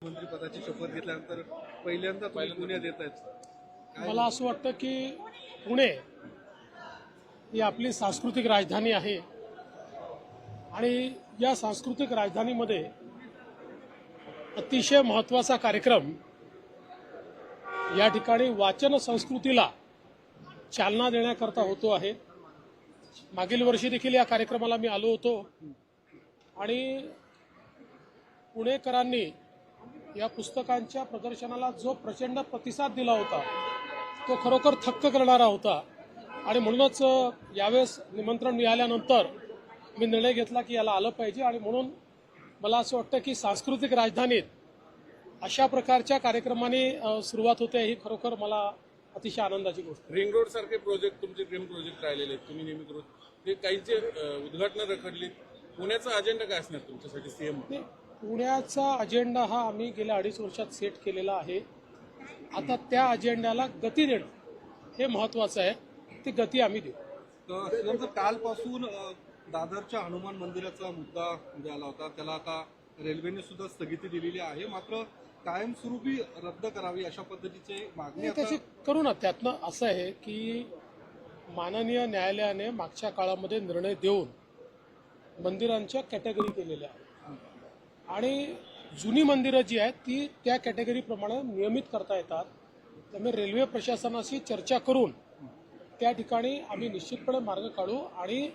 मंत्रिपदाची शपथ घेतल्यानंतर पहिल्यांदा पुण्यात येत आहेत. मला असं वाटतं की पुणे ही आपली सांस्कृतिक राजधानी आहे आणि या सांस्कृतिक राजधानीमध्ये अतिशय महत्त्वाचा कार्यक्रम या ठिकाणी वाचन संस्कृतीला चालना देण्याकरता होतो आहे. मागील वर्षी देखील या कार्यक्रमाला मी आलो होतो आणि पुणेकरांनी या पुस्तकांच्या प्रदर्शनाला जो प्रचंड प्रतिसाद दिला होता तो खरोखर थक्क करणारा होता आणि म्हणूनच यावेळेस निमंत्रण मिळाल्यानंतर मी निर्णय घेतला की याला आलं पाहिजे आणि म्हणून मला असं वाटतं की सांस्कृतिक राजधानीत अशा प्रकारच्या कार्यक्रमाने सुरुवात होते ही खरोखर मला अतिशय आनंदाची गोष्ट. रिंग रोड सारखे प्रोजेक्ट तुमचे ड्रीम प्रोजेक्ट राहिलेले आहेत, तुम्ही नेहमी करून ते काहीचे उद्घाटन रखडली. पुण्याचा अजेंडा काय असणार तुमच्यासाठी सीएम? पुण्याचा अजेंडा हा आम्ही गेल्या 2.5 वर्षात सेट केलेला आहे. आता त्या अजेंड्याला गती देणं हे महत्वाचं आहे. ती गती आम्ही देऊ. कालपासून दादरच्या हनुमान मंदिराचा मुद्दा आला होता, त्याला आता रेल्वेने सुद्धा स्थगिती दिलेली आहे. मात्र कायमस्वरूपी रद्द करावी अशा पद्धतीचे मागणी त्याची करू ना. त्यातनं असं आहे की माननीय न्यायालयाने मागच्या काळामध्ये निर्णय देऊन मंदिरांच्या कॅटेगरी केलेल्या आहेत आणि जुनी मंदिरं जी आहेत ती त्या कॅटेगरीप्रमाणे नियमित करता येतात. त्यामुळे रेल्वे प्रशासनाशी चर्चा करून त्या ठिकाणी आम्ही निश्चितपणे मार्ग काढू आणि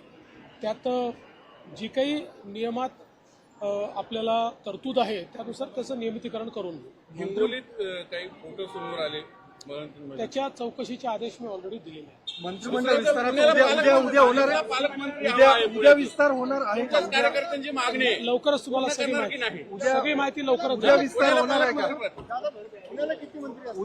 त्यात जी काही नियमात आपल्याला तरतूद आहे त्यानुसार त्याचं नियमितीकरण करून घेऊ. हिंगोलीत काही फोटो समोर आले, त्याच्या चौकशीचे आदेश मी ऑलरेडी दिलेले आहेत. मंत्रिमंडळ विस्तारात उद्या होणार आहे, उद्या विस्तार होणार आहे. कार्यकर्त्यांची मागणी लवकरच तुम्हाला सगळी माहिती लवकरच उद्या विस्तार होणार आहे का?